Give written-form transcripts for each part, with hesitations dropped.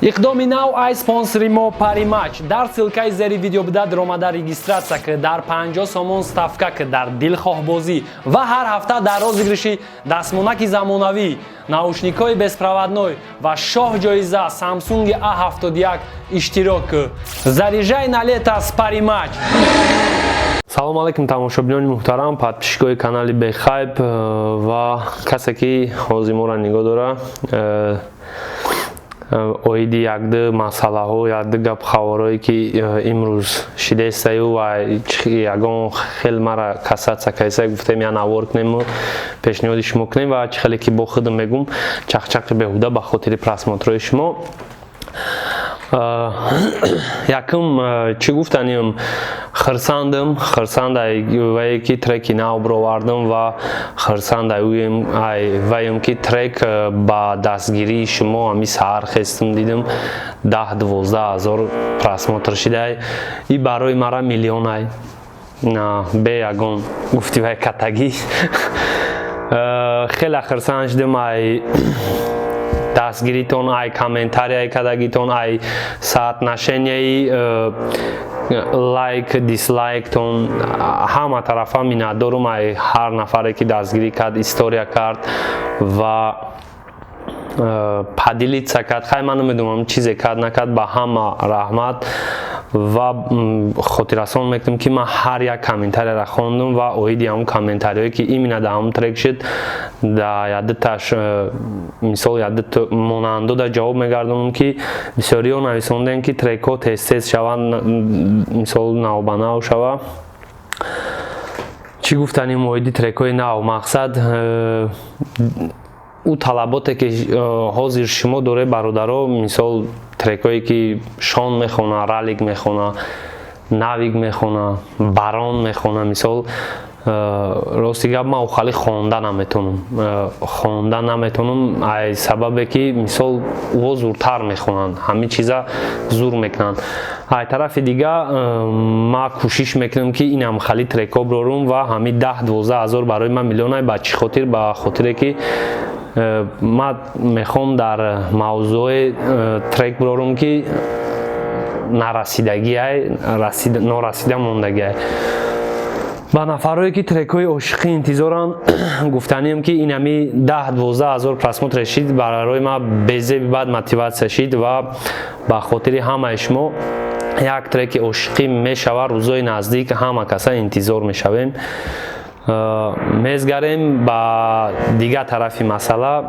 Иқдоми нав ай спонсори мо пари матч. Дар ссилкаи зери видео буда даромада регистратсия ки дар 50 сомон ставка ки дар дилхоҳбозӣ ва ҳар ҳафта дар розыгриши дастмонаки замонавӣ, наушникҳои беспроводной ва шоҳ ҷоиза Samsung A71 иштирок кӯ. Заряжай на лето с пари матч. Салом алейкум тамошобинони муҳтарам, подписчикои канали Хайп ва касе ки ҳозир моро нигоҳ дора. Оиди якду масъалаҳо, якду гапхаворое ки имрӯз шидестаю ва ягон хел мара касатса кайса гуфтем я навор кунем, пешниҳоди шумо кунем ва чӣ хеле ки бо худам мегум чақчақи беҳуда ба хотири просмотрои шумо. Якум чӣ гуфтаним, хирсандам вае ки треки нав бировардам ва хирсандаем ваем ки трек ба дастгирии шумо ҳами саҳар хестам дидам 10-12 ҳазор просмотр шидай. И барои мара миллионай бе ягон гуфтивай катагӣ. Хеле хирсан шудам ай дастгиритон, ай комментарияи кадагитон, ай соотношенияи лайк дислайктон ҳама тарафа миннатдорум. Ай ҳар нафаре ки дастгирӣ кард, история кард ва падилитса кард, хай ман намедонам чизе кард накард, ба ҳама раҳмат ва хотиррасон мекунам ки ман ҳар як комментарияро хондам ва оиди ҳамон комментариҳое ки именно да ҳамон трек шуд да яддаташ мисол яддат монандода ҷавоб мегардонам ки бисёриҳо нависондем ки трекҳо тез шаванд, мисол нав ба нав шава. Чӣ гуфтаним оиди трекҳои нав, мақсад у талаботе ки ҳозир шумо доред бародаро, мисол трекҳое ки шон мехона, ралик мехона, навик мехона, барон мехона, мисол рости гап ман хали хонда наметонам, ай сабабе ки мисол уҳо зуртар мехонанд, ҳамин чиза зур мекунанд. Ай тарафи дига ман кӯшиш мекунам ки инам хали трекҳо бирорум ва ҳами 10-12 ҳазор барои ман миллионай. Ба чӣ хотир? Ба хотире ки ман мехом дар мавзӯи трек бирорум ки норасида мондагиай. Ба нафарое ки трекҳои ошиқӣ интизоранд гуфтанем ки инами 10-12 ҳазор просмотр шид барои ман безеби бад мотиватсия шид ва ба хотири ҳамаи шумо як треки ошиқӣ мешава рӯзои наздик, ҳама каса интизор мешавем. Мезгарем ба дига тарафи масъала,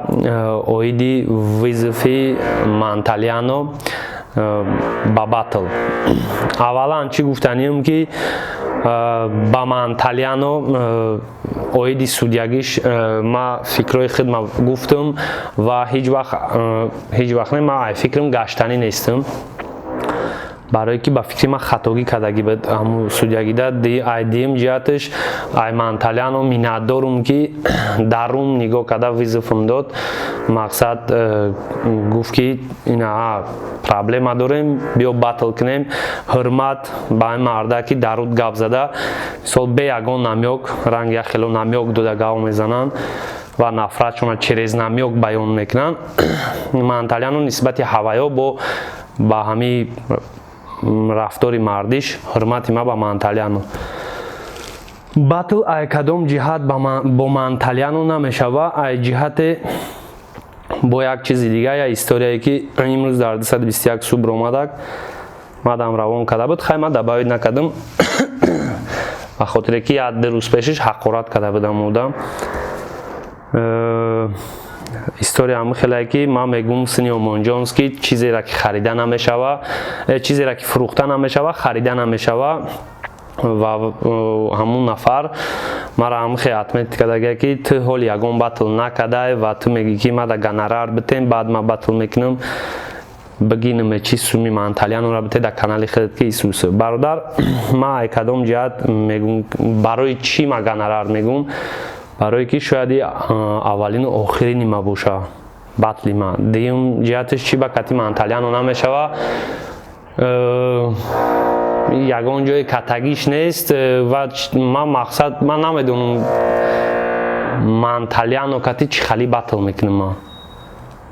оиди визифи Манталяно ба Баттл. Аввалан чӣ гуфтанем ки ба Манталяно оиди судягиш ма фикрои хидма гуфтам ва ҳеҷ вақт не ма ай фикрам гаштанӣ нестам, барое ки ба фикри ман хатогӣ кардагӣ буд ҳамун судягида. Ай диюм ҷиҳаташ ай Манталяно миннатдорум ки дарун нигоҳ карда визифам дод. Мақсад гуфт ки ина проблема дорем, биё баттл кунем, ҳурмат ба ин марда ки даруд гап зада, мисол бе ягон намёк, ранг яхело намёк дода гап мезананд ва нафратшона через намёк баён мекунанд. Манталяно нисбати ҳаваё ба ҳами рафтори мардиш ҳурмати ма ба Манталяно. Баттл ай кадом ҷиҳат бо Манталяно намешава, ай ҷиҳате бо як чизи дига, я историяе ки имрӯз дар 221 субҳ омадак мадам равон карда буд. Хай ман дабаёд накардам ба хотире ки як-ду рӯз пешаш ҳақорат карда будам одам. История ҳамин хелае ки ман мегум сини омонҷонс ки чизеро ки харида намешава, чизеро ки фурӯхта намешава, харида намешава ва ҳамун нафар мара ҳамин хеле атмет кардагия ки ту ҳоли ягон баттл накардай ва ту мегӣ ки мада гонорар битем, баъд ман баттл мекунам бигинаме чи суми Манталяноро бите дар канали худат ки исӯс. Бародар, ман ай кадом ҷиҳат мегум, барои чӣ ман гонорар мегум? Барое ки шояди аввалину охирини ма боша батли ма. Дуюм ҷиҳаташ чӣ ба кати Манталяно намешава, ягон ҷои катагиш нест ва ман мақсад ман намедонам Манталяно кати чӣ хали баттл мекунам.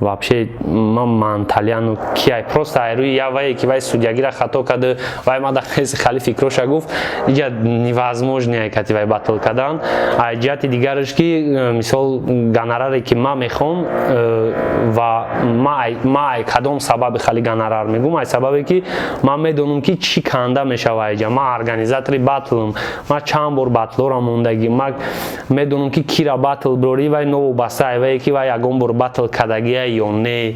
вообще манталяну киай просто айруи я вай ки вай судьягира хато када вай ма дахез хали фикроша гуфт иҷа невозможно кати вай баттл кадан а ҷиҳати дигараш ки мисол гонораре ки ма мехом ва ма кадом сабаби хали гонорар мегум ай сабабе ки ман медонам ки чӣ канда мешава иҷа ма организатори баттлам ма чанд бор баттлора мондаги ма медонам ки кира баттл брори вай новобаста айвае ки вай ягон бор баттл кадагия ё не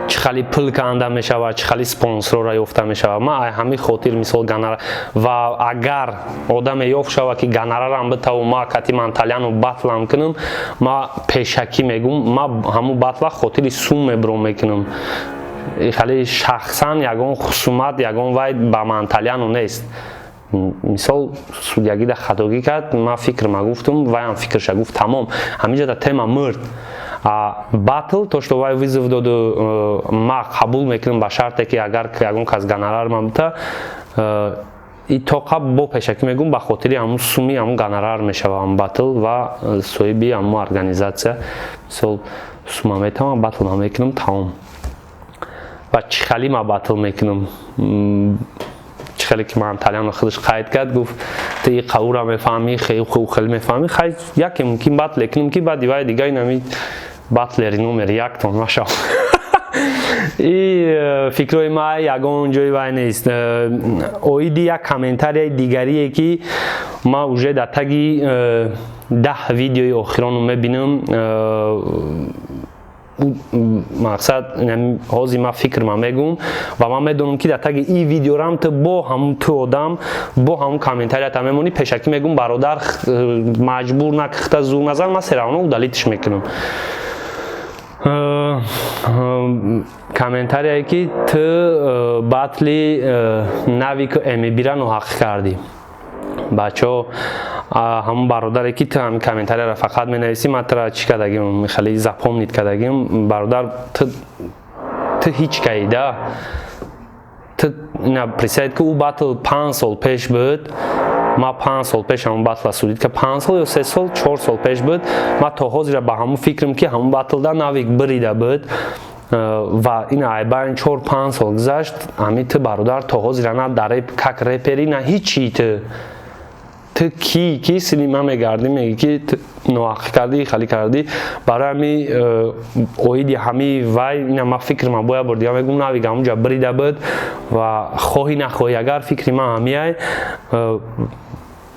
чӣ хали пул канда мешава чӣ хали спонсорора ёфта мешава ма ай ҳамин хотир мисол гонорар ва агар одаме ёфт шава ки гонорарам битаву ма кати манталяну баттлам кунам ма пешакӣ мегум ма ҳамун баттла хотири сум мебром мекунам хали шахсан ягон хусумат ягон вай ба манталяну нест мисол судьягида хатогӣ кард ма фикрма гуфтам вайам фикрша гуфт тамом ҳаминҷода тема мурд баттл то што вай визов доду ма қабул мекунам ба шарте ки агар ягон кас гонорар ман бита итоқа бо пешакӣ мегум ба хотири ҳамун суми ҳамун гонорар мешава ҳамун баттл ва соҳиби ҳамун организатсия мисол сума метавам баттл ма мекунам тамом ва чӣ хали ма баттл мекунам чӣ хеле ки манталяну худаш қайд кард гуфт ту и қавура мефаҳмӣ хеле мефаҳмӣ хай яке мумкин баттле кунам ки баъди вай дига инами баттлери номер яктон машав и фикрои ма ягон ҷои вай нест оиди як комментарияи дигарие ки ма уже дар таги 10 видеои охирону мебинам мақсад ҳозир ма фикрма мегум ва ман медонам ки дар таги и видеорам ту бо ҳамун ту одам бо ҳамун комментарията мемонӣ пешакӣ мегум бародар маҷбур накихта зур назар ма серавно удалитиш мекунам комментарие ки ту батли нави ки мебира ноҳақӣ кардӣ бачо ҳамун бародаре ки ту ҳамин комментарияро фақат менависӣ ман тура чӣ кардагим хеле запомнит кардагим бародар ту ҳеҷ каида ту представед ки ӯ баттл 5 сол пеш буд ма 5 сол пеш ҳамун баттла судид ки 5 сол ё 3 сол 4 сол пеш буд ма то ҳозира ба ҳамун фикрам ки ҳамун баттлда навик бирида буд ва ин айбайн 4-5 сол гузашт ҳами ту бародар то ҳозира на дар как репери на ҳичи ту ки синима мегардӣ меги ки ноҳақӣ кардӣ хали кардӣ барои ҳами оиди ҳами вай ина ма фикрма боя бор дига мегум навик ҳамунҷа бирида буд ва хоҳӣ нахоҳӣ агар фикри ман ҳамияй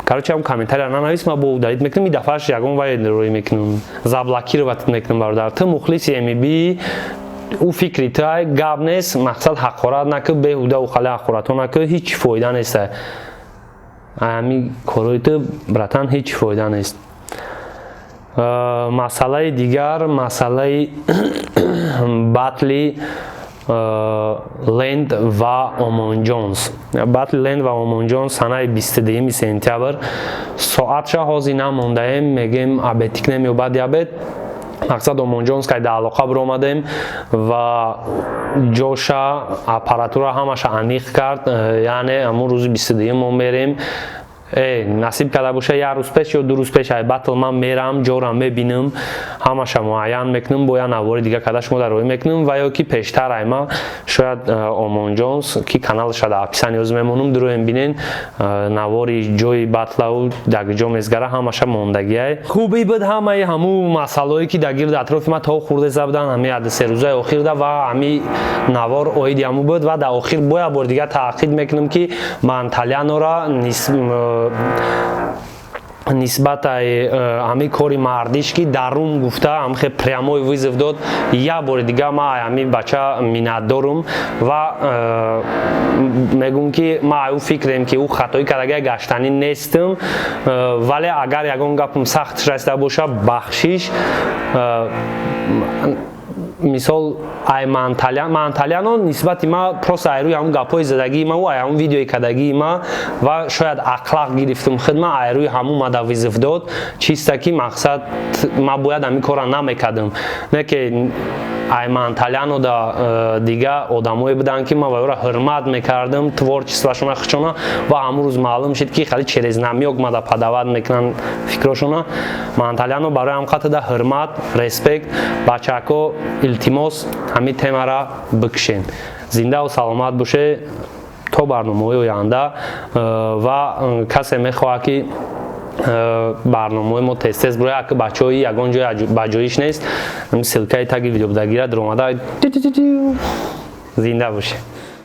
короче ҳам комментария нанавис ма бо удалит мекунам и дафъаш ягон вай рӯй мекунам заблокировать мекунам бародар ту мухлиси мби ӯ фикри туай гап нест мақсад ҳақорат накӯ беҳуда хали ҳақоратҳо накӯ ҳеҷ фоида неста ҳами корои ту братан ҳеҷ фоида нест масъалаи дигар масъалаи баттли ленд ва омонҷонс баттли ленд ва омонҷонс санаи 22 сентябр соатша ҳозир намондаем мегем абетик намеёбад ябед мақсад омонҷонс кай да алоқа биромадем ва ҷоша аппаратура ҳамаша аниқ кард яъне ҳамун рӯзи 22 мо мерем насиб карда боша як рӯз пеш ё 2 рӯз пеш ай баттл ман мерам ҷорам мебинам ҳамаша муайян мекунам бо як навори дига када шумо дар роҳӣ мекунам ва ё ки пештар ай ма шояд омонҷонс ки каналаша дар описание ӯз мемонам дуроем бинен навори ҷои баттлау дар ҷо мезгара ҳамаша мондагиай хубӣ буд ҳамаи ҳамун масъалаое ки дар гирди атрофи ма то хурде забудан ҳами 2-3 рӯзаи охирда ва ҳами навор оиди ҳамун буд ва дар охир боя бор дига таъқид мекунам ки манталянора нисбат ҳами кори мардиш ки дарун гуфта ҳамхе прямой вызов дод як бори дига ма ҳами бача миннатдорум ва мегум ки ма ӯ фикрам ки ӯ хатои кардаги гаштанӣ нестам вале агар ягон гапам сахтш раста боша бахшиш мисол ай манталяно нисбати ма просто айрӯи ҳамун гапҳои задагии ма ай ҳамун видеои кадагии ма ва шояд ақлақ гирифтам хидма айрӯи ҳамун ма да визов дод чиста ки мақсад ма бояд ҳамин кора намекардам не ки ай Манталяну да дига одамое буданд ки ман ва ӯро ҳурмат мекардам, творчествашона хушона ва ҳамун рӯз маълум шуд ки хали через намёк мада падават мекунанд фикрошона. Манталяну барои ҳам қатида ҳурмат, респект, бачако илтимос ҳамин темара бикушем. Зиндаву саломат боше то барномаҳои оянда ва касе мехоҳад ки барномаҳои мо тез бура як бачаҳои ягон ҷои ба ҷоиш нест. Силкаи таги видео будагира дар омада. Зинда боше.